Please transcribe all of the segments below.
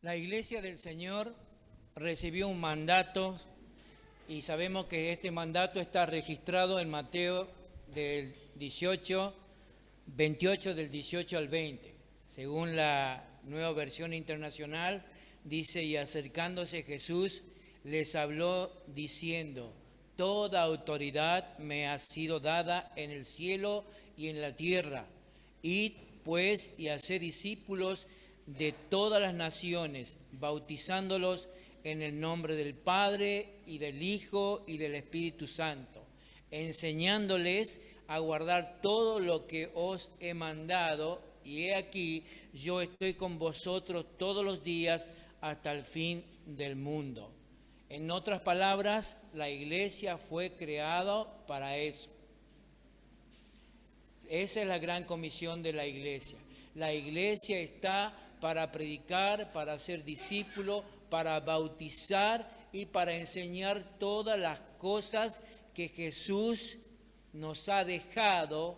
La Iglesia del Señor recibió un mandato y sabemos que este mandato está registrado en Mateo del 28 del 18 al 20. Según la Nueva Versión Internacional, dice: y acercándose Jesús les habló diciendo: toda autoridad me ha sido dada en el cielo y en la tierra. Id pues y haced discípulos de todas las naciones, bautizándolos en el nombre del Padre y del Hijo y del Espíritu Santo, enseñándoles a guardar todo lo que os he mandado, y he aquí, yo estoy con vosotros todos los días hasta el fin del mundo. En otras palabras, la iglesia fue creada para eso. Esa es la gran comisión de la iglesia. La iglesia está para predicar, para ser discípulo, para bautizar y para enseñar todas las cosas que Jesús nos ha dejado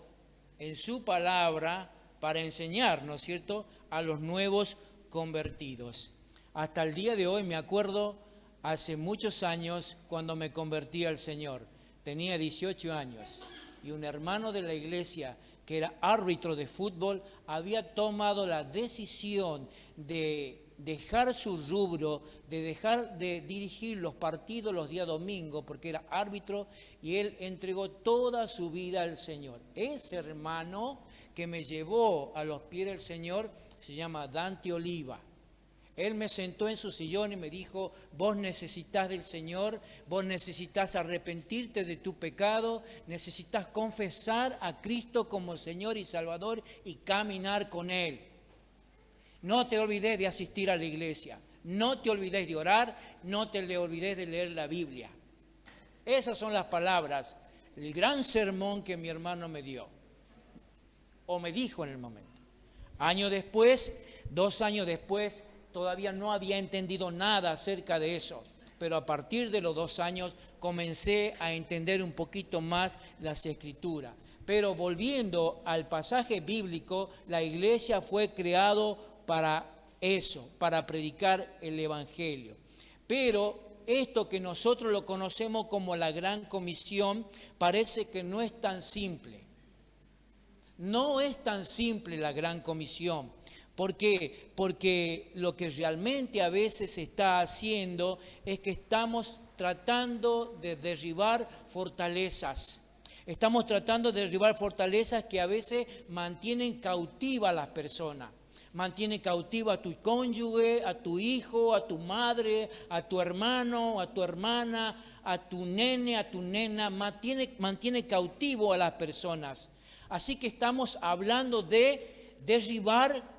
en su palabra para enseñar, ¿no es cierto?, a los nuevos convertidos. Hasta el día de hoy me acuerdo, hace muchos años, cuando me convertí al Señor. Tenía 18 años y un hermano de la iglesia, que era árbitro de fútbol, había tomado la decisión de dejar su rubro, de dejar de dirigir los partidos los días domingos, porque era árbitro, y él entregó toda su vida al Señor. Ese hermano que me llevó a los pies del Señor se llama Dante Oliva. Él me sentó en su sillón y me dijo: vos necesitas del Señor, vos necesitas arrepentirte de tu pecado, necesitas confesar a Cristo como Señor y Salvador y caminar con Él. No te olvides de asistir a la iglesia, no te olvides de orar, no te olvides de leer la Biblia. Esas son las palabras, el gran sermón que mi hermano me dio, o me dijo en el momento. Años después, 2 años después, todavía no había entendido nada acerca de eso, pero a partir de los 2 años comencé a entender un poquito más las Escrituras. Pero volviendo al pasaje bíblico, la iglesia fue creada para eso, para predicar el Evangelio. Pero esto que nosotros lo conocemos como la Gran Comisión, parece que no es tan simple. No es tan simple la Gran Comisión. ¿Por qué? Porque lo que realmente a veces se está haciendo es que estamos tratando de derribar fortalezas. Estamos tratando de derribar fortalezas que a veces mantienen cautiva a las personas. Mantiene cautiva a tu cónyuge, a tu hijo, a tu madre, a tu hermano, a tu hermana, a tu nene, a tu nena. Mantiene cautivo a las personas. Así que estamos hablando de derribar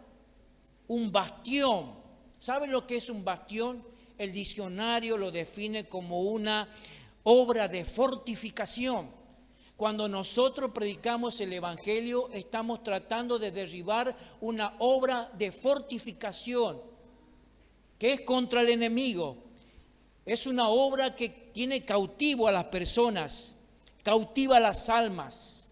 un bastión. ¿Saben lo que es un bastión? El diccionario lo define como una obra de fortificación. Cuando nosotros predicamos el Evangelio, estamos tratando de derribar una obra de fortificación que es contra el enemigo. Es una obra que tiene cautivo a las personas, cautiva a las almas.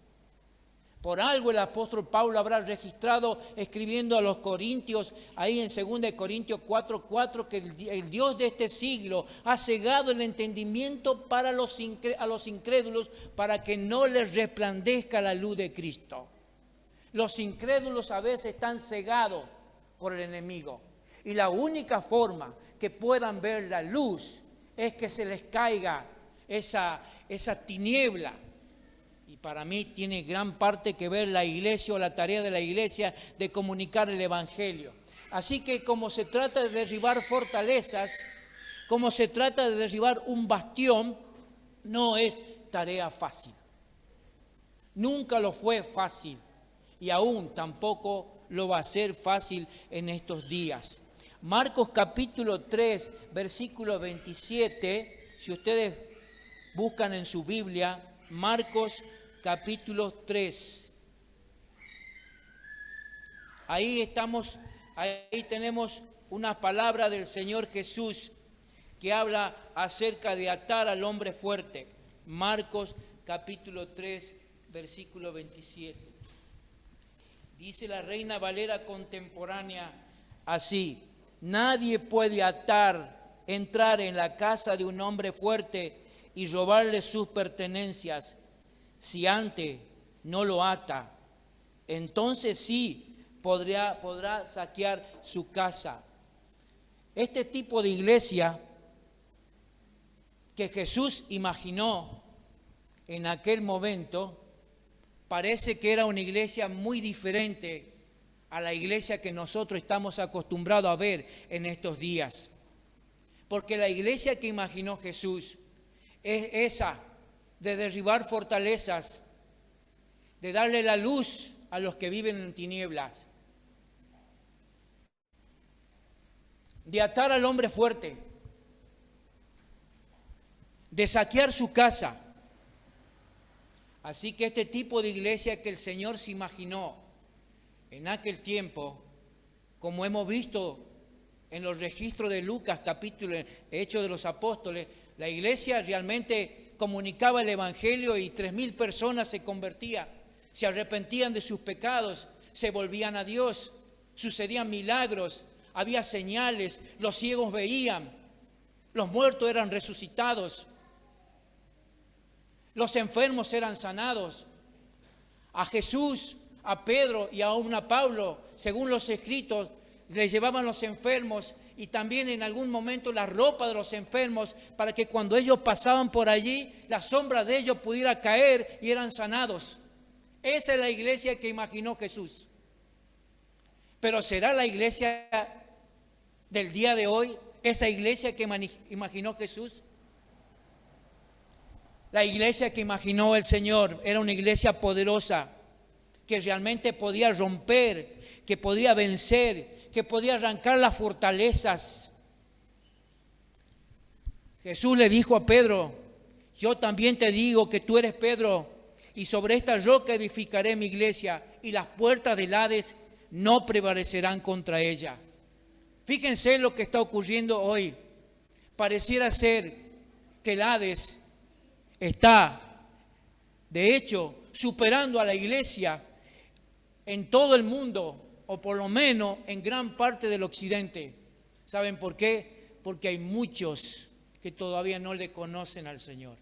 Por algo el apóstol Pablo habrá registrado, escribiendo a los Corintios, ahí en 2 Corintios 4:4, que el Dios de este siglo ha cegado el entendimiento a los incrédulos, para que no les resplandezca la luz de Cristo. Los incrédulos a veces están cegados por el enemigo, y la única forma que puedan ver la luz es que se les caiga esa tiniebla. Y para mí tiene gran parte que ver la iglesia, o la tarea de la iglesia, de comunicar el Evangelio. Así que como se trata de derribar fortalezas, como se trata de derribar un bastión, no es tarea fácil. Nunca lo fue fácil, y aún tampoco lo va a ser fácil en estos días. Marcos capítulo 3, versículo 27, si ustedes buscan en su Biblia, Marcos capítulo 3. Ahí tenemos una palabra del Señor Jesús que habla acerca de atar al hombre fuerte. Marcos capítulo 3, versículo 27. Dice la Reina Valera contemporánea así: Nadie puede entrar en la casa de un hombre fuerte y robarle sus pertenencias si antes no lo ata. Entonces sí podrá saquear su casa. Este tipo de iglesia que Jesús imaginó en aquel momento parece que era una iglesia muy diferente a la iglesia que nosotros estamos acostumbrados a ver en estos días. Porque la iglesia que imaginó Jesús es esa de derribar fortalezas, de darle la luz a los que viven en tinieblas, de atar al hombre fuerte, de saquear su casa. Así que este tipo de iglesia que el Señor se imaginó en aquel tiempo, como hemos visto en los registros de Lucas, capítulo Hechos de los Apóstoles, la iglesia realmente comunicaba el Evangelio y 3,000 personas se convertían, se arrepentían de sus pecados, se volvían a Dios, sucedían milagros, había señales, los ciegos veían, los muertos eran resucitados, los enfermos eran sanados. A Jesús, a Pedro y aún a Pablo, según los escritos, les llevaban los enfermos y también en algún momento la ropa de los enfermos para que cuando ellos pasaban por allí, la sombra de ellos pudiera caer y eran sanados. Esa es la iglesia que imaginó Jesús. Pero ¿será la iglesia del día de hoy esa iglesia que imaginó Jesús? La iglesia que imaginó el Señor era una iglesia poderosa, que realmente podía romper, que podía vencer, que podía arrancar las fortalezas. Jesús le dijo a Pedro: yo también te digo que tú eres Pedro, y sobre esta roca edificaré mi iglesia, y las puertas del Hades no prevalecerán contra ella. Fíjense lo que está ocurriendo hoy. Pareciera ser que el Hades está, de hecho, superando a la iglesia en todo el mundo, o por lo menos en gran parte del occidente. ¿Saben por qué? Porque hay muchos que todavía no le conocen al Señor.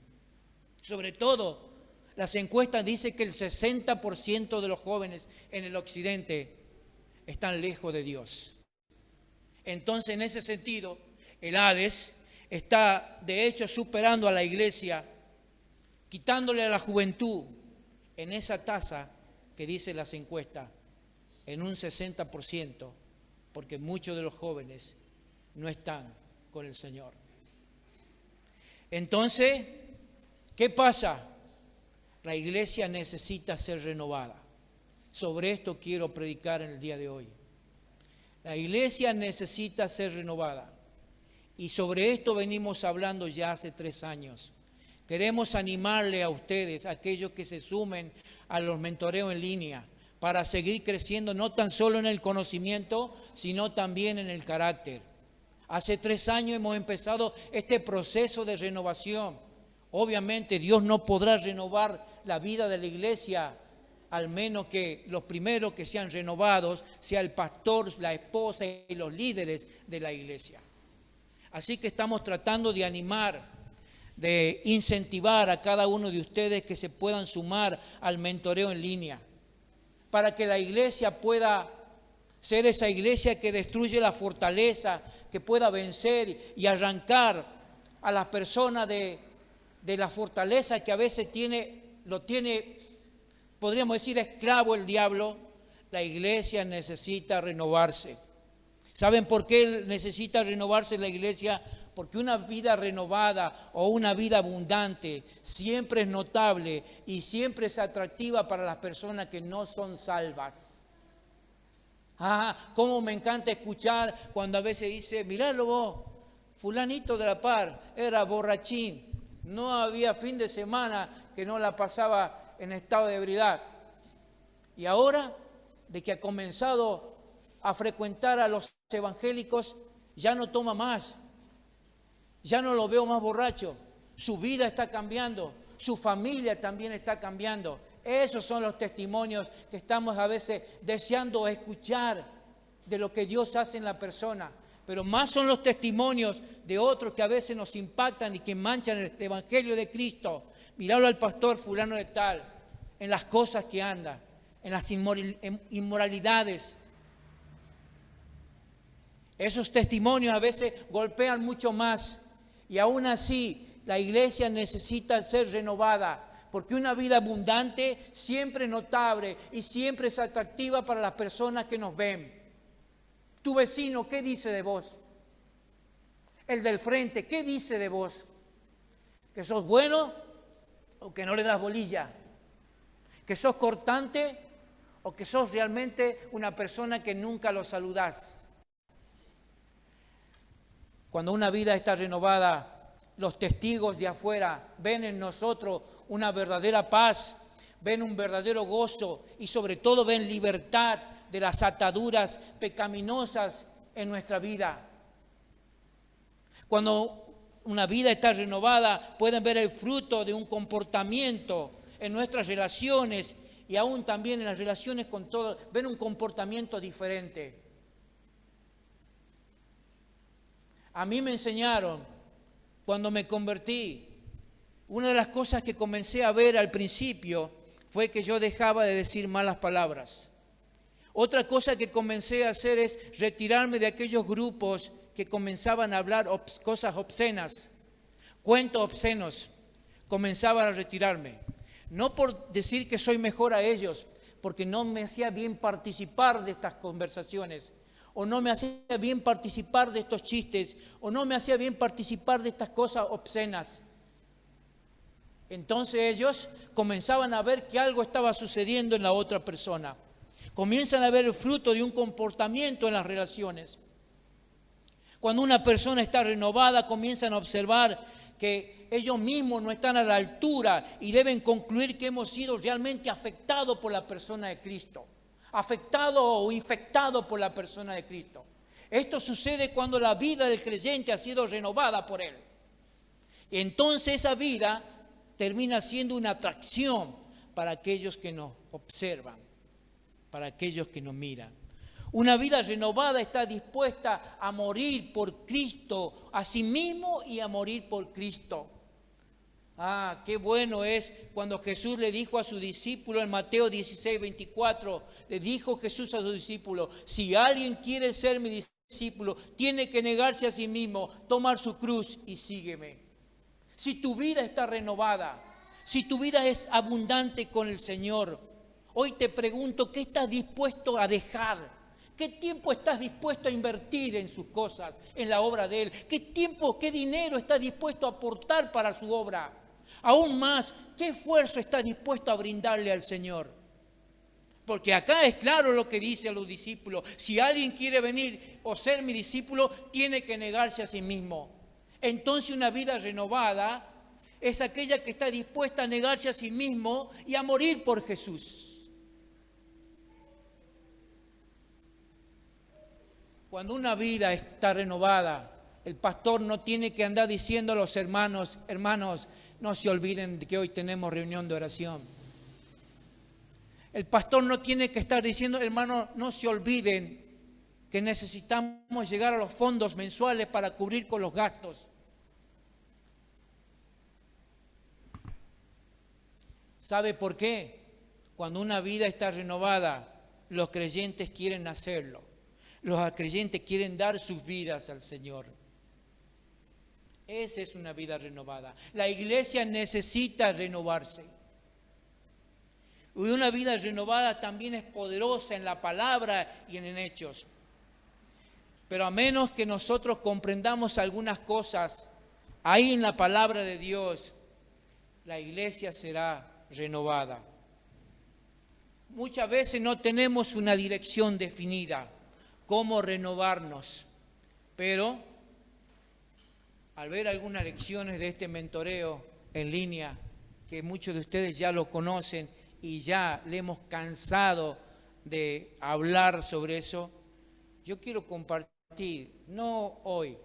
Sobre todo, las encuestas dicen que el 60% de los jóvenes en el occidente están lejos de Dios. Entonces, en ese sentido, el Hades está, de hecho, superando a la iglesia, quitándole a la juventud en esa tasa que dicen las encuestas, en un 60%, porque muchos de los jóvenes no están con el Señor. Entonces, ¿qué pasa? La iglesia necesita ser renovada. Sobre esto quiero predicar en el día de hoy. La iglesia necesita ser renovada. Y sobre esto venimos hablando ya hace 3 años. Queremos animarle a ustedes, a aquellos que se sumen a los mentoreos en línea, para seguir creciendo no tan solo en el conocimiento, sino también en el carácter. Hace 3 años hemos empezado este proceso de renovación. Obviamente Dios no podrá renovar la vida de la iglesia, al menos que los primeros que sean renovados sea el pastor, la esposa y los líderes de la iglesia. Así que estamos tratando de animar, de incentivar a cada uno de ustedes que se puedan sumar al mentoreo en línea, para que la iglesia pueda ser esa iglesia que destruye la fortaleza, que pueda vencer y arrancar a las personas de la fortaleza que a veces lo tiene, podríamos decir, esclavo el diablo. La iglesia necesita renovarse. ¿Saben por qué necesita renovarse la iglesia? Porque una vida renovada o una vida abundante siempre es notable y siempre es atractiva para las personas que no son salvas. Cómo me encanta escuchar cuando a veces dice: miralo vos, fulanito de la par era borrachín, no había fin de semana que no la pasaba en estado de ebriedad. Y ahora, de que ha comenzado a frecuentar a los evangélicos, ya no toma más. Ya no lo veo más borracho, su vida está cambiando, su familia también está cambiando. Esos son los testimonios que estamos a veces deseando escuchar de lo que Dios hace en la persona. pero más son los testimonios de otros que a veces nos impactan y que manchan el Evangelio de Cristo. Miralo al pastor fulano de tal, en las cosas que anda, en las inmoralidades. Esos testimonios a veces golpean mucho más y aún así la iglesia necesita ser renovada, porque una vida abundante siempre es notable y siempre es atractiva para las personas que nos ven. Tu vecino, ¿qué dice de vos? El del frente, ¿qué dice de vos? ¿Que sos bueno o que no le das bolilla? ¿Que sos cortante o que sos realmente una persona que nunca lo saludás? Cuando una vida está renovada, los testigos de afuera ven en nosotros una verdadera paz, ven un verdadero gozo y sobre todo ven libertad de las ataduras pecaminosas en nuestra vida. Cuando una vida está renovada, pueden ver el fruto de un comportamiento en nuestras relaciones y aún también en las relaciones con todos, ven un comportamiento diferente. A mí me enseñaron, cuando me convertí, una de las cosas que comencé a ver al principio fue que yo dejaba de decir malas palabras. Otra cosa que comencé a hacer es retirarme de aquellos grupos que comenzaban a hablar cosas obscenas, cuentos obscenos. Comenzaban a retirarme. No por decir que soy mejor a ellos, porque no me hacía bien participar de estas conversaciones, o no me hacía bien participar de estos chistes, o no me hacía bien participar de estas cosas obscenas. Entonces ellos comenzaban a ver que algo estaba sucediendo en la otra persona. Comienzan a ver el fruto de un comportamiento en las relaciones. Cuando una persona está renovada, comienzan a observar que ellos mismos no están a la altura y deben concluir que hemos sido realmente afectados por la persona de Cristo. Afectados o infectados por la persona de Cristo. Esto sucede cuando la vida del creyente ha sido renovada por Él. Entonces esa vida termina siendo una atracción para aquellos que nos observan, para aquellos que nos miran. Una vida renovada está dispuesta a morir por Cristo, a sí mismo y a morir por Cristo. Qué bueno es cuando Jesús le dijo a su discípulo en Mateo 16:24, le dijo Jesús a su discípulo, si alguien quiere ser mi discípulo, tiene que negarse a sí mismo, tomar su cruz y sígueme. Si tu vida está renovada, si tu vida es abundante con el Señor, hoy te pregunto, ¿qué estás dispuesto a dejar? ¿Qué tiempo estás dispuesto a invertir en sus cosas, en la obra de Él? ¿Qué tiempo, qué dinero estás dispuesto a aportar para su obra? Aún más, ¿qué esfuerzo estás dispuesto a brindarle al Señor? Porque acá es claro lo que dice a los discípulos. Si alguien quiere venir o ser mi discípulo, tiene que negarse a sí mismo. Entonces una vida renovada es aquella que está dispuesta a negarse a sí mismo y a morir por Jesús. Cuando una vida está renovada, el pastor no tiene que andar diciendo a los hermanos, no se olviden de que hoy tenemos reunión de oración. El pastor no tiene que estar diciendo, hermanos, no se olviden que necesitamos llegar a los fondos mensuales para cubrir con los gastos. ¿Sabe por qué? Cuando una vida está renovada, los creyentes quieren hacerlo. Los creyentes quieren dar sus vidas al Señor. Esa es una vida renovada. La iglesia necesita renovarse. Y una vida renovada también es poderosa en la palabra y en hechos. Pero a menos que nosotros comprendamos algunas cosas ahí en la palabra de Dios, la iglesia será renovada. Muchas veces no tenemos una dirección definida, cómo renovarnos, pero al ver algunas lecciones de este mentoreo en línea, que muchos de ustedes ya lo conocen y ya le hemos cansado de hablar sobre eso, yo quiero compartir, no hoy,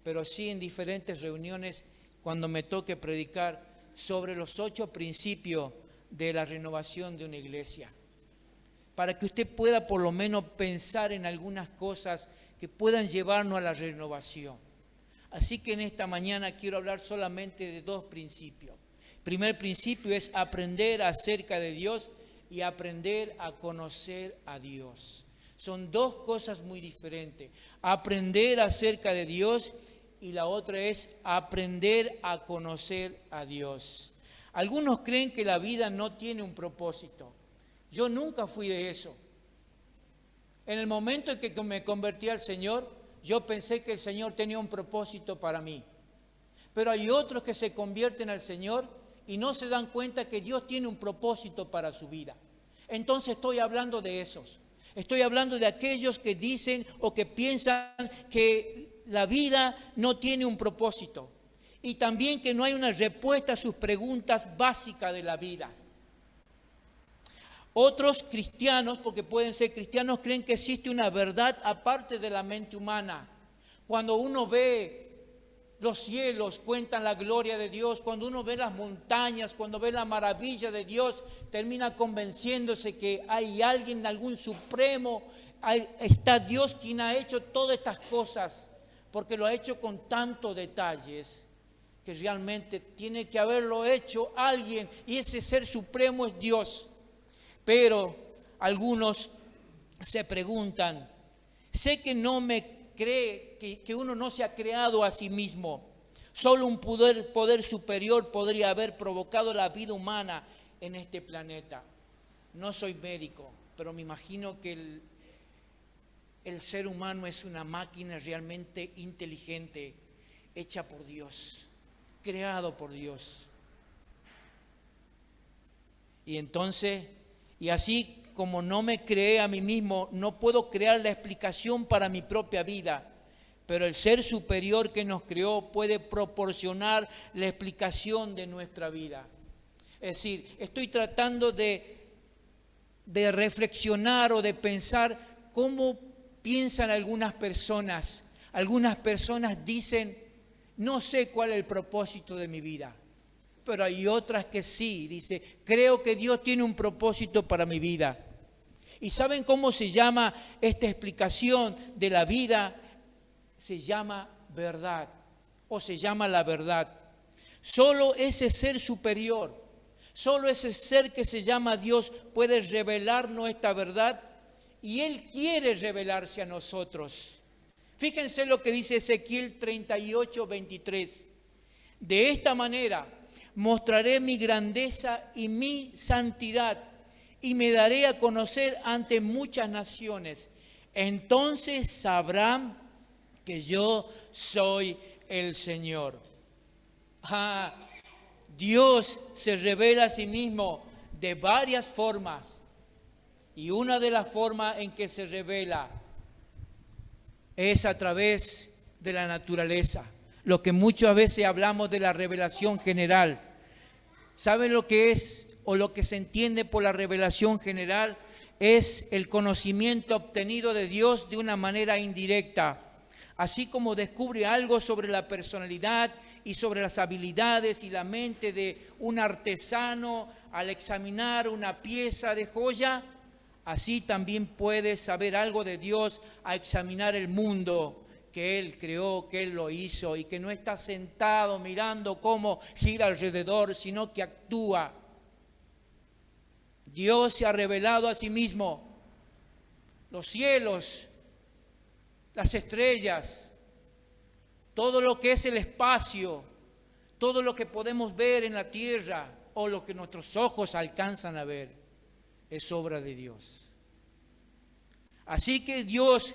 pero sí en diferentes reuniones cuando me toque predicar sobre los 8 principios de la renovación de una iglesia, para que usted pueda por lo menos pensar en algunas cosas que puedan llevarnos a la renovación. Así que en esta mañana quiero hablar solamente de dos principios. El primer principio es aprender acerca de Dios y aprender a conocer a Dios. Son dos cosas muy diferentes. Aprender acerca de Dios y la otra es aprender a conocer a Dios. Algunos creen que la vida no tiene un propósito. Yo nunca fui de eso. En el momento en que me convertí al Señor, yo pensé que el Señor tenía un propósito para mí. Pero hay otros que se convierten al Señor y no se dan cuenta que Dios tiene un propósito para su vida. Entonces estoy hablando de esos. Estoy hablando de aquellos que dicen o que piensan que la vida no tiene un propósito. Y también que no hay una respuesta a sus preguntas básicas de la vida. Otros cristianos, porque pueden ser cristianos, creen que existe una verdad aparte de la mente humana. Cuando uno ve los cielos, cuentan la gloria de Dios. Cuando uno ve las montañas, cuando ve la maravilla de Dios, termina convenciéndose que hay alguien, algún supremo, está Dios quien ha hecho todas estas cosas, porque lo ha hecho con tantos detalles que realmente tiene que haberlo hecho alguien, y ese ser supremo es Dios. Pero algunos se preguntan, sé que no me cree, que uno no se ha creado a sí mismo. Solo un poder superior podría haber provocado la vida humana en este planeta. No soy médico, pero me imagino que el ser humano es una máquina realmente inteligente, hecha por Dios, creado por Dios. Y entonces, y así como no me creé a mí mismo, no puedo crear la explicación para mi propia vida, pero el ser superior que nos creó puede proporcionar la explicación de nuestra vida. Es decir, estoy tratando de reflexionar o de pensar cómo piensan algunas personas. Algunas personas dicen, no sé cuál es el propósito de mi vida. Pero hay otras que sí, dice, creo que Dios tiene un propósito para mi vida. ¿Y saben cómo se llama esta explicación de la vida? Se llama verdad, o se llama la verdad. Solo ese ser superior, solo ese ser que se llama Dios puede revelarnos esta verdad, y Él quiere revelarse a nosotros. Fíjense lo que dice Ezequiel 38:23. De esta manera mostraré mi grandeza y mi santidad, y me daré a conocer ante muchas naciones. Entonces sabrán que yo soy el Señor. Dios se revela a sí mismo de varias formas. Y una de las formas en que se revela es a través de la naturaleza. Lo que muchas veces hablamos de la revelación general. ¿Saben lo que es o lo que se entiende por la revelación general? Es el conocimiento obtenido de Dios de una manera indirecta. Así como descubre algo sobre la personalidad y sobre las habilidades y la mente de un artesano al examinar una pieza de joya, así también puede saber algo de Dios a examinar el mundo que Él creó, que Él lo hizo, y que no está sentado mirando cómo gira alrededor, sino que actúa. Dios se ha revelado a sí mismo. Los cielos, las estrellas, todo lo que es el espacio, todo lo que podemos ver en la tierra o lo que nuestros ojos alcanzan a ver, es obra de Dios. Así que Dios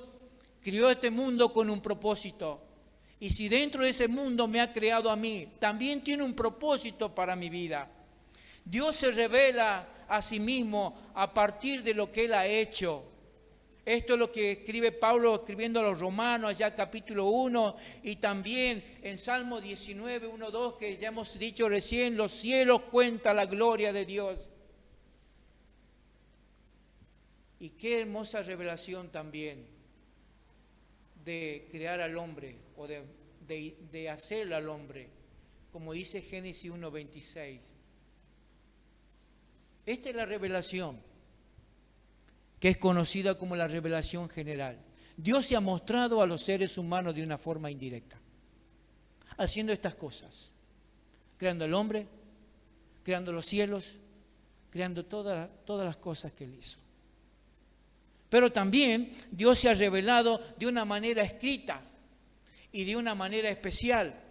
creó este mundo con un propósito. Y si dentro de ese mundo me ha creado a mí, también tiene un propósito para mi vida. Dios se revela a sí mismo a partir de lo que Él ha hecho. Esto es lo que escribe Pablo escribiendo a los Romanos, allá capítulo 1, y también en Salmo 19, 1, 2, que ya hemos dicho recién, los cielos cuentan la gloria de Dios. Y qué hermosa revelación también de crear al hombre o de hacerlo al hombre, como dice Génesis 1:26. Esta es la revelación que es conocida como la revelación general. Dios se ha mostrado a los seres humanos de una forma indirecta, haciendo estas cosas, creando el hombre, creando los cielos, creando todas las cosas que Él hizo. Pero también Dios se ha revelado de una manera escrita y de una manera especial.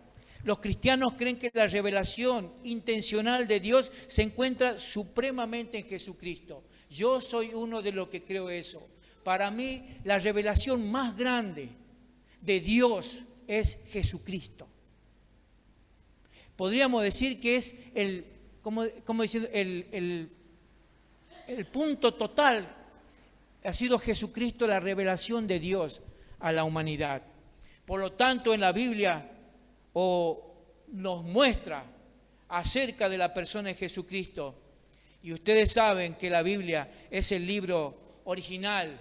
Los cristianos creen que la revelación intencional de Dios se encuentra supremamente en Jesucristo. Yo soy uno de los que creo eso. Para mí, la revelación más grande de Dios es Jesucristo. Podríamos decir que es el punto total. Ha sido Jesucristo la revelación de Dios a la humanidad. Por lo tanto, en la Biblia nos muestra acerca de la persona de Jesucristo. Y ustedes saben que la Biblia es el libro original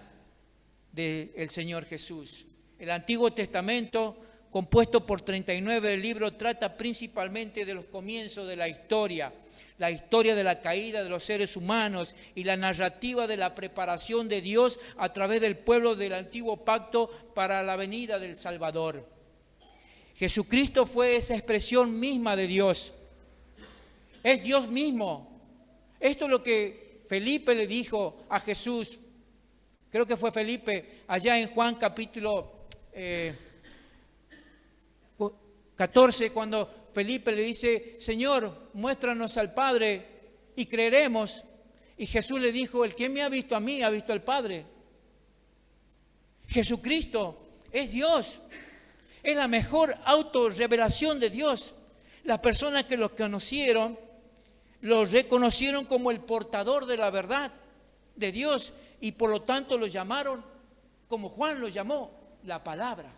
del Señor Jesús. El Antiguo Testamento, compuesto por 39 libros, trata principalmente de los comienzos de la historia de la caída de los seres humanos y la narrativa de la preparación de Dios a través del pueblo del antiguo pacto para la venida del Salvador. Jesucristo fue esa expresión misma de Dios. Es Dios mismo. Esto es lo que Felipe le dijo a Jesús. Creo que fue Felipe, allá en Juan capítulo 14, cuando Felipe le dice: Señor, muéstranos al Padre y creeremos. Y Jesús le dijo: el que me ha visto a mí, ha visto al Padre. Jesucristo es Dios. Es la mejor autorrevelación de Dios. Las personas que lo conocieron, lo reconocieron como el portador de la verdad de Dios y por lo tanto lo llamaron, como Juan lo llamó, la palabra.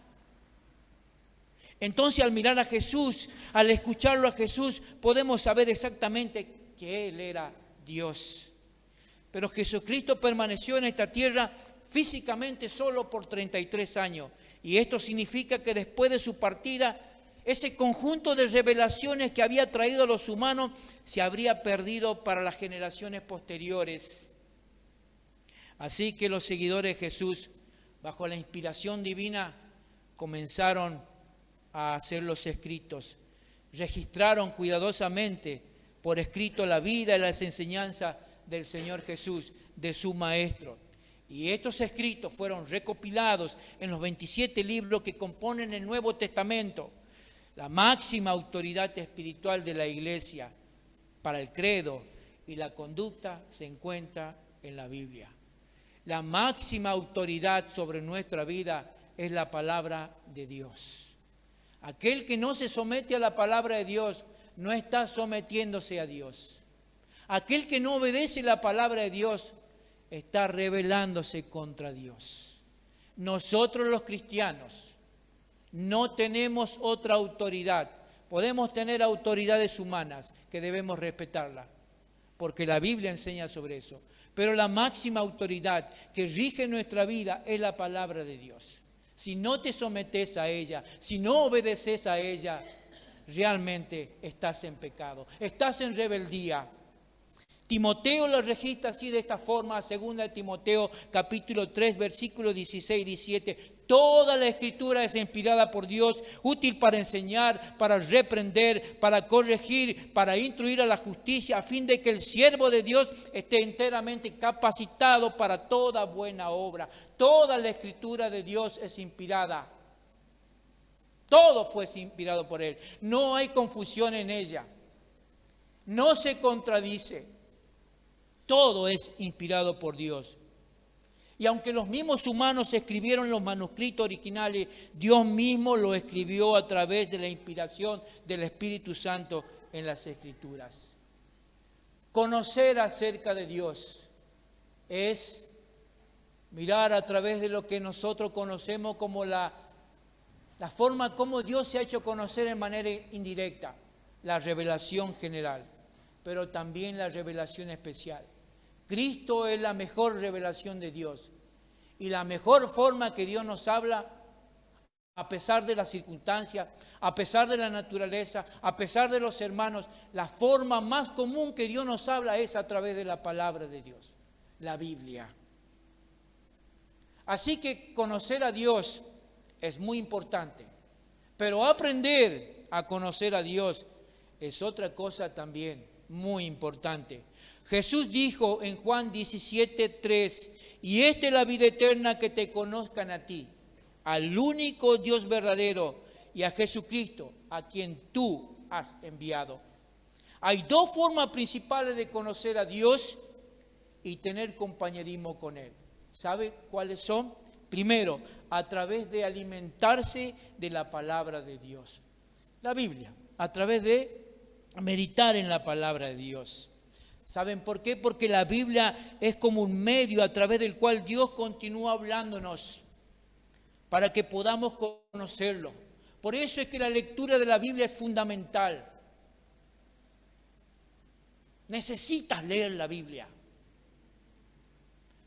Entonces, al mirar a Jesús, al escucharlo a Jesús, podemos saber exactamente que Él era Dios. Pero Jesucristo permaneció en esta tierra físicamente solo por 33 años. Y esto significa que después de su partida, ese conjunto de revelaciones que había traído a los humanos se habría perdido para las generaciones posteriores. Así que los seguidores de Jesús, bajo la inspiración divina, comenzaron a hacer los escritos. Registraron cuidadosamente por escrito la vida y las enseñanzas del Señor Jesús, de su Maestro. Y estos escritos fueron recopilados en los 27 libros que componen el Nuevo Testamento. La máxima autoridad espiritual de la Iglesia para el credo y la conducta se encuentra en la Biblia. La máxima autoridad sobre nuestra vida es la palabra de Dios. Aquel que no se somete a la palabra de Dios no está sometiéndose a Dios. Aquel que no obedece la palabra de Dios está rebelándose contra Dios. Nosotros los cristianos no tenemos otra autoridad. Podemos tener autoridades humanas que debemos respetarlas, porque la Biblia enseña sobre eso. Pero la máxima autoridad que rige nuestra vida es la palabra de Dios. Si no te sometes a ella, si no obedeces a ella, realmente estás en pecado, estás en rebeldía. Timoteo lo registra así de esta forma, 2 Timoteo capítulo 3, versículos 16 y 17. Toda la Escritura es inspirada por Dios, útil para enseñar, para reprender, para corregir, para instruir a la justicia, a fin de que el siervo de Dios esté enteramente capacitado para toda buena obra. Toda la Escritura de Dios es inspirada. Todo fue inspirado por Él. No hay confusión en ella. No se contradice. Todo es inspirado por Dios. Y aunque los mismos humanos escribieron los manuscritos originales, Dios mismo lo escribió a través de la inspiración del Espíritu Santo en las Escrituras. Conocer acerca de Dios es mirar a través de lo que nosotros conocemos como la forma como Dios se ha hecho conocer en manera indirecta, la revelación general, pero también la revelación especial. Cristo es la mejor revelación de Dios. Y la mejor forma que Dios nos habla, a pesar de las circunstancias, a pesar de la naturaleza, a pesar de los hermanos, la forma más común que Dios nos habla es a través de la palabra de Dios, la Biblia. Así que conocer a Dios es muy importante, pero aprender a conocer a Dios es otra cosa también muy importante. Jesús dijo en Juan 17:3, y esta es la vida eterna, que te conozcan a ti, al único Dios verdadero, y a Jesucristo, a quien tú has enviado. Hay dos formas principales de conocer a Dios y tener compañerismo con Él. ¿Sabe cuáles son? Primero, a través de alimentarse de la palabra de Dios. La Biblia, a través de meditar en la palabra de Dios. ¿Saben por qué? Porque la Biblia es como un medio a través del cual Dios continúa hablándonos para que podamos conocerlo. Por eso es que la lectura de la Biblia es fundamental. Necesitas leer la Biblia.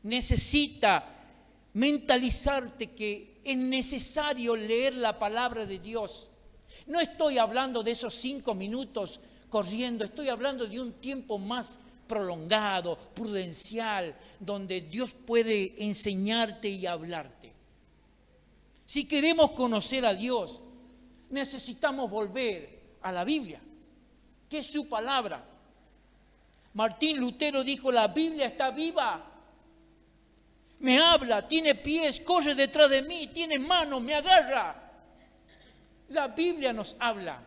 Necesitas mentalizarte que es necesario leer la palabra de Dios. No estoy hablando de esos 5 minutos corriendo, estoy hablando de un tiempo más prolongado, prudencial, donde Dios puede enseñarte y hablarte. Si queremos conocer a Dios, necesitamos volver a la Biblia, que es su palabra. Martín Lutero dijo: la Biblia está viva, me habla, tiene pies, corre detrás de mí, tiene manos, me agarra. La Biblia nos habla.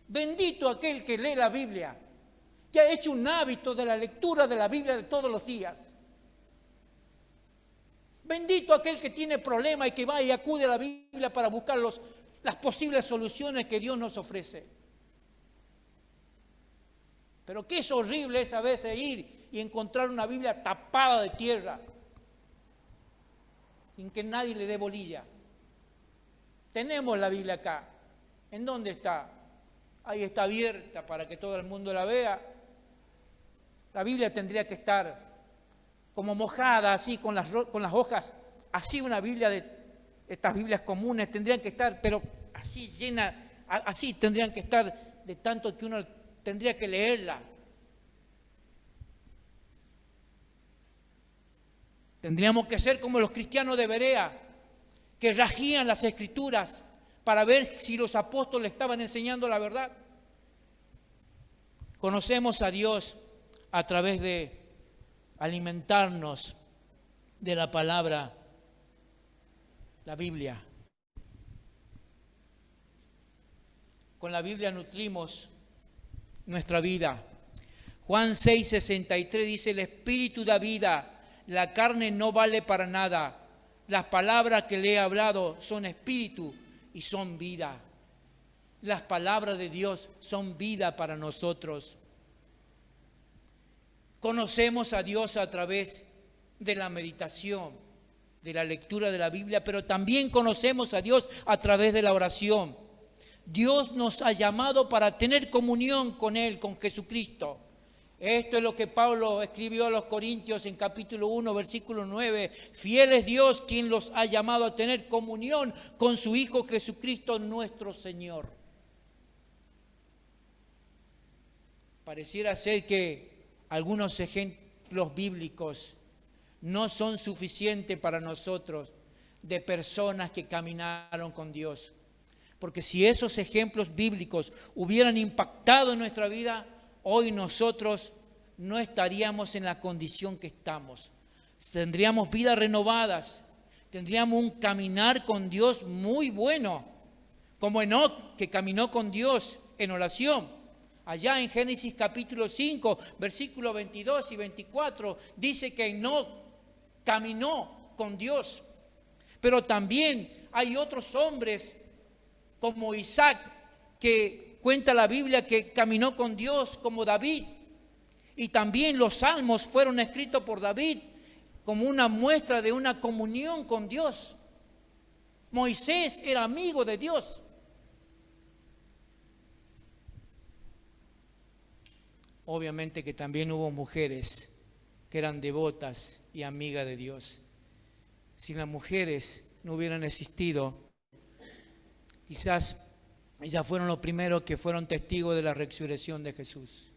Bendito aquel que lee la Biblia, que ha hecho un hábito de la lectura de la Biblia de todos los días. Bendito aquel que tiene problemas y que va y acude a la Biblia para buscar las posibles soluciones que Dios nos ofrece. Pero qué es horrible es a veces ir y encontrar una Biblia tapada de tierra, sin que nadie le dé bolilla. Tenemos la Biblia acá. ¿En dónde está? Ahí está abierta para que todo el mundo la vea. La Biblia tendría que estar como mojada, así, con las hojas. Así una Biblia de estas Biblias comunes tendrían que estar, pero así llena, así tendrían que estar, de tanto que uno tendría que leerla. Tendríamos que ser como los cristianos de Berea, que ragían las Escrituras para ver si los apóstoles estaban enseñando la verdad. Conocemos a Dios a través de alimentarnos de la palabra, la Biblia. Con la Biblia nutrimos nuestra vida. Juan 6:63 dice: el Espíritu da vida, la carne no vale para nada. Las palabras que le he hablado son espíritu y son vida. Las palabras de Dios son vida para nosotros. Conocemos a Dios a través de la meditación, de la lectura de la Biblia, pero también conocemos a Dios a través de la oración. Dios nos ha llamado para tener comunión con Él, con Jesucristo. Esto es lo que Pablo escribió a los Corintios en capítulo 1, versículo 9. Fiel es Dios quien los ha llamado a tener comunión con su Hijo Jesucristo nuestro Señor. Pareciera ser que algunos ejemplos bíblicos no son suficientes para nosotros de personas que caminaron con Dios. Porque si esos ejemplos bíblicos hubieran impactado en nuestra vida, hoy nosotros no estaríamos en la condición que estamos. Tendríamos vidas renovadas, tendríamos un caminar con Dios muy bueno, como Enoc, que caminó con Dios en oración. Allá en Génesis capítulo 5, versículos 22 y 24, dice que Enoc caminó con Dios. Pero también hay otros hombres como Isaac, que cuenta la Biblia que caminó con Dios, como David. Y también los salmos fueron escritos por David como una muestra de una comunión con Dios. Moisés era amigo de Dios. Obviamente que también hubo mujeres que eran devotas y amigas de Dios. Si las mujeres no hubieran existido, quizás ellas fueron los primeros que fueron testigos de la resurrección de Jesús.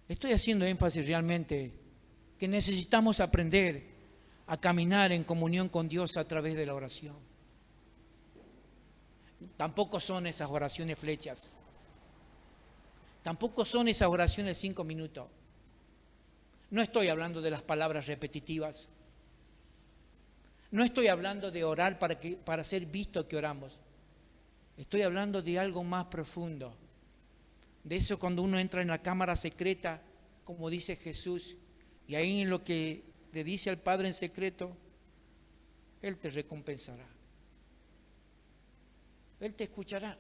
Estoy haciendo énfasis realmente que necesitamos aprender a caminar en comunión con Dios a través de la oración. Tampoco son esas oraciones flechas. Tampoco son esas oraciones 5 minutos. No estoy hablando de las palabras repetitivas. No estoy hablando de orar para ser visto que oramos. Estoy hablando de algo más profundo. De eso cuando uno entra en la cámara secreta, como dice Jesús, y ahí en lo que le dice al Padre en secreto, Él te recompensará. Él te escuchará.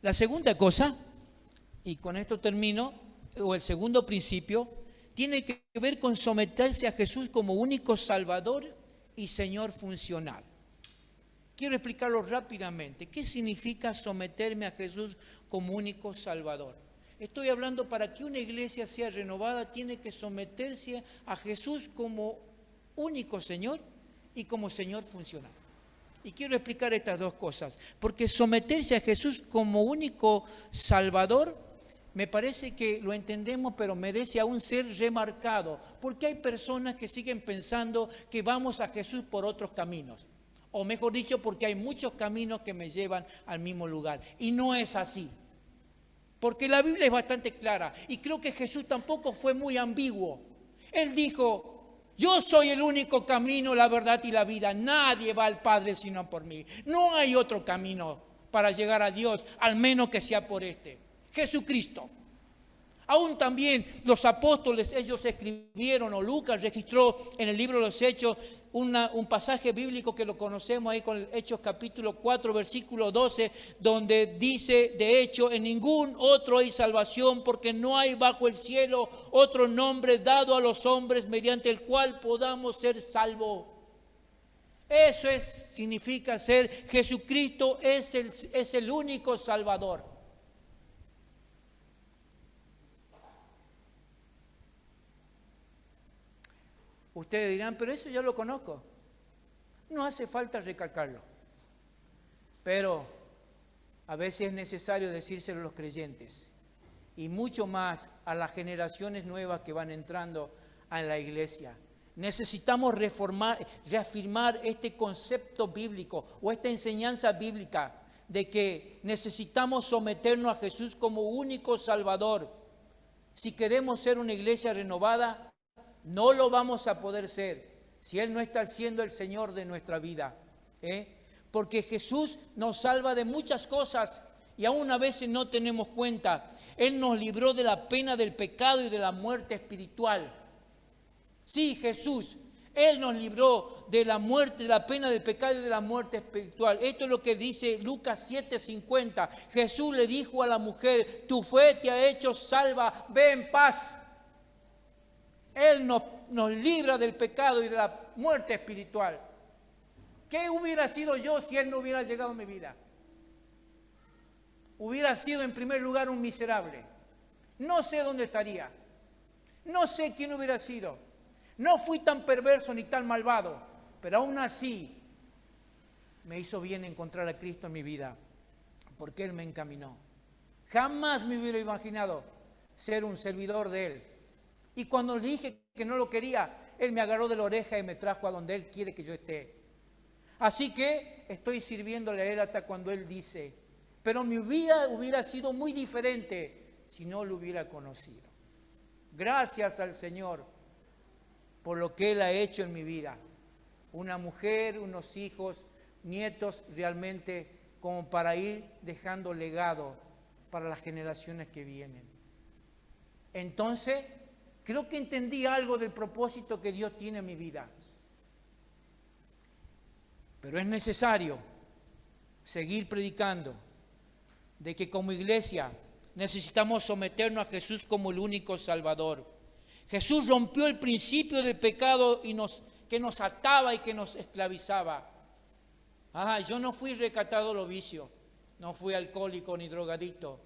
La segunda cosa, y con esto termino, o el segundo principio, tiene que ver con someterse a Jesús como único Salvador y Señor funcional. Quiero explicarlo rápidamente. ¿Qué significa someterme a Jesús como único Salvador? Estoy hablando para que una iglesia sea renovada, tiene que someterse a Jesús como único Señor y como Señor funcional. Y quiero explicar estas dos cosas, porque someterse a Jesús como único Salvador, me parece que lo entendemos, pero merece aún ser remarcado, porque hay personas que siguen pensando que vamos a Jesús por otros caminos, o mejor dicho, porque hay muchos caminos que me llevan al mismo lugar, y no es así. Porque la Biblia es bastante clara, y creo que Jesús tampoco fue muy ambiguo. Él dijo: yo soy el único camino, la verdad y la vida. Nadie va al Padre sino por mí. No hay otro camino para llegar a Dios, al menos que sea por este, Jesucristo. Aún también los apóstoles, ellos escribieron, o Lucas registró en el libro de los Hechos un pasaje bíblico que lo conocemos ahí con Hechos capítulo 4, versículo 12, donde dice: de hecho, en ningún otro hay salvación, porque no hay bajo el cielo otro nombre dado a los hombres mediante el cual podamos ser salvos. Eso significa ser Jesucristo es el único Salvador. Ustedes dirán: pero eso yo lo conozco. No hace falta recalcarlo. Pero a veces es necesario decírselo a los creyentes. Y mucho más a las generaciones nuevas que van entrando a la iglesia. Necesitamos reafirmar este concepto bíblico o esta enseñanza bíblica de que necesitamos someternos a Jesús como único Salvador. Si queremos ser una iglesia renovada, no lo vamos a poder ser si Él no está siendo el Señor de nuestra vida. Porque Jesús nos salva de muchas cosas y aún a veces no tenemos cuenta. Él nos libró de la pena del pecado y de la muerte espiritual. Sí, Jesús, Él nos libró de la muerte, de la pena del pecado y de la muerte espiritual. Esto es lo que dice Lucas 7:50. Jesús le dijo a la mujer: tu fe te ha hecho salva, ve en paz. Él nos libra del pecado y de la muerte espiritual. ¿Qué hubiera sido yo si Él no hubiera llegado a mi vida? Hubiera sido en primer lugar un miserable. No sé dónde estaría. No sé quién hubiera sido. No fui tan perverso ni tan malvado, pero aún así me hizo bien encontrar a Cristo en mi vida, porque Él me encaminó. Jamás me hubiera imaginado ser un servidor de Él. Y cuando le dije que no lo quería, Él me agarró de la oreja y me trajo a donde Él quiere que yo esté. Así que estoy sirviéndole a Él hasta cuando Él dice. Pero mi vida hubiera sido muy diferente si no lo hubiera conocido. Gracias al Señor por lo que Él ha hecho en mi vida. Una mujer, unos hijos, nietos, realmente como para ir dejando legado para las generaciones que vienen. Entonces, creo que entendí algo del propósito que Dios tiene en mi vida. Pero es necesario seguir predicando de que como iglesia necesitamos someternos a Jesús como el único Salvador. Jesús rompió el principio del pecado que nos ataba y que nos esclavizaba. Yo no fui rescatado de los vicios, no fui alcohólico ni drogadito,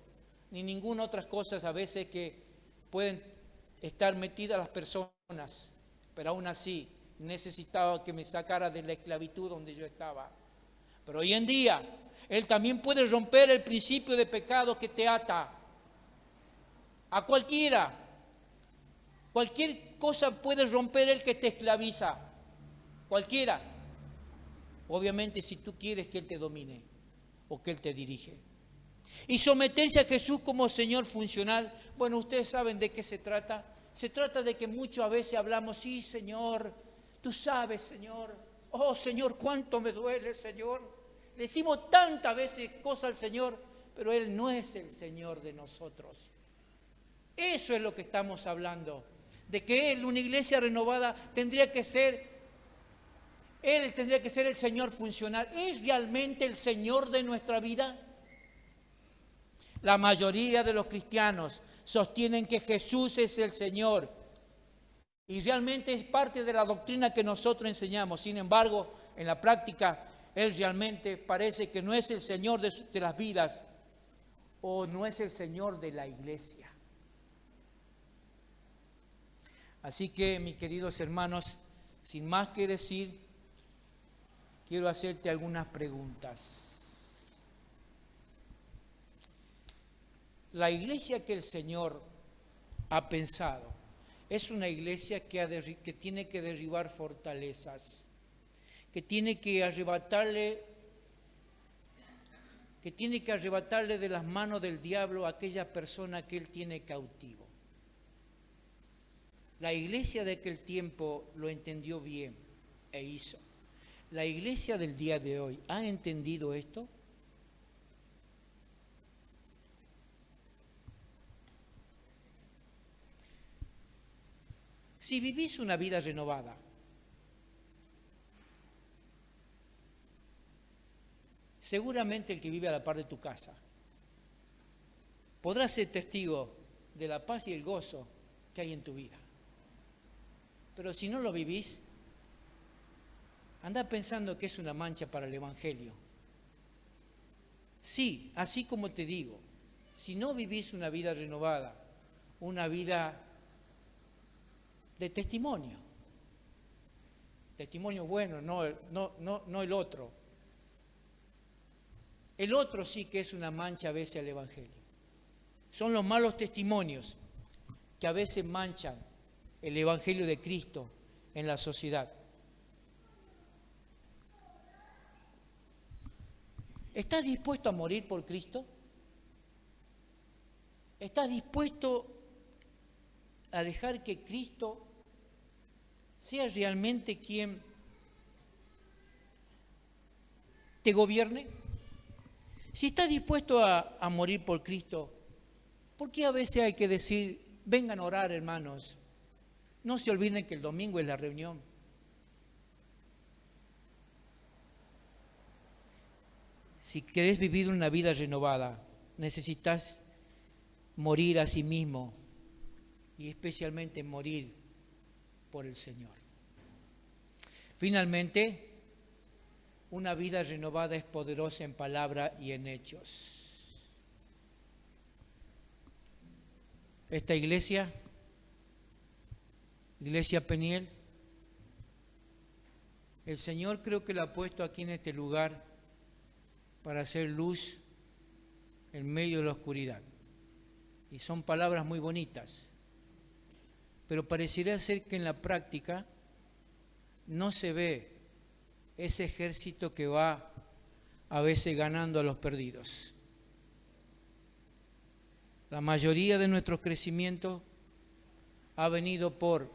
ni ninguna otras cosas a veces que pueden estar metidas las personas, pero aún así necesitaba que me sacara de la esclavitud donde yo estaba. Pero hoy en día, Él también puede romper el principio de pecado que te ata. A cualquiera. Cualquier cosa puede romper el que te esclaviza. Cualquiera. Obviamente si tú quieres que Él te domine o que Él te dirige. Y someterse a Jesús como Señor funcional. Bueno, ustedes saben de qué se trata. Se trata de que muchas veces hablamos, sí, Señor, tú sabes, Señor. Oh, Señor, cuánto me duele, Señor. Decimos tantas veces cosas al Señor, pero Él no es el Señor de nosotros. Eso es lo que estamos hablando. De que Él, una iglesia renovada, Él tendría que ser el Señor funcional. ¿Es realmente el Señor de nuestra vida? La mayoría de los cristianos sostienen que Jesús es el Señor y realmente es parte de la doctrina que nosotros enseñamos. Sin embargo, en la práctica, Él realmente parece que no es el Señor de las vidas o no es el Señor de la iglesia. Así que, mis queridos hermanos, sin más que decir, quiero hacerte algunas preguntas. La iglesia que el Señor ha pensado es una iglesia que tiene que derribar fortalezas, que tiene que arrebatarle de las manos del diablo a aquella persona que él tiene cautivo. La iglesia de aquel tiempo lo entendió bien e hizo. La iglesia del día de hoy, ¿ha entendido esto? Si vivís una vida renovada, seguramente el que vive a la par de tu casa podrá ser testigo de la paz y el gozo que hay en tu vida. Pero si no lo vivís, anda pensando que es una mancha para el Evangelio. Sí, así como te digo, si no vivís una vida renovada, una vida de testimonio bueno, no el otro. El otro sí que es una mancha a veces al Evangelio. Son los malos testimonios que a veces manchan el Evangelio de Cristo en la sociedad. ¿Estás dispuesto a morir por Cristo? ¿Estás dispuesto a dejar que Cristo sea realmente quien te gobierne? Si estás dispuesto a morir por Cristo, ¿por qué a veces hay que decir, vengan a orar, hermanos? No se olviden que el domingo es la reunión. Si querés vivir una vida renovada, necesitas morir a sí mismo y especialmente morir por el Señor. Finalmente, una vida renovada es poderosa en palabra y en hechos. Esta iglesia Peniel, el Señor creo que la ha puesto aquí en este lugar para hacer luz en medio de la oscuridad. Y son palabras muy bonitas, pero pareciera ser que en la práctica no se ve ese ejército que va a veces ganando a los perdidos. La mayoría de nuestro crecimiento ha venido por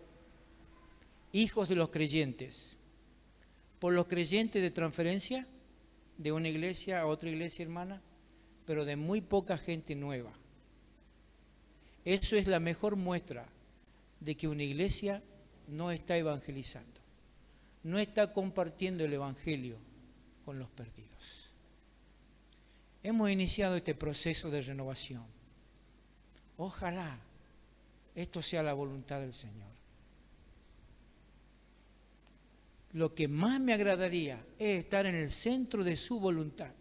hijos de los creyentes, por los creyentes de transferencia de una iglesia a otra iglesia hermana, pero de muy poca gente nueva. Eso es la mejor muestra de que una iglesia no está evangelizando, no está compartiendo el evangelio con los perdidos. Hemos iniciado este proceso de renovación. Ojalá esto sea la voluntad del Señor. Lo que más me agradaría es estar en el centro de su voluntad.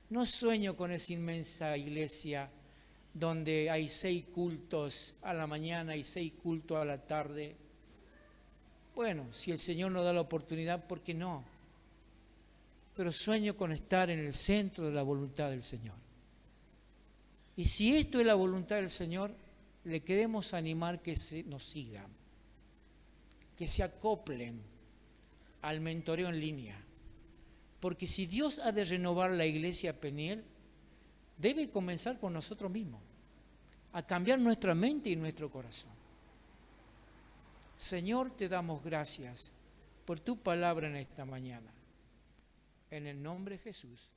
No sueño con esa inmensa iglesia donde hay 6 cultos a la mañana y 6 cultos a la tarde. Bueno, si el Señor nos da la oportunidad, ¿por qué no? Pero sueño con estar en el centro de la voluntad del Señor. Y si esto es la voluntad del Señor, le queremos animar que nos sigan, que se acoplen al mentoreo en línea. Porque si Dios ha de renovar la iglesia Peniel, debe comenzar con nosotros mismos, a cambiar nuestra mente y nuestro corazón. Señor, te damos gracias por tu palabra en esta mañana. En el nombre de Jesús.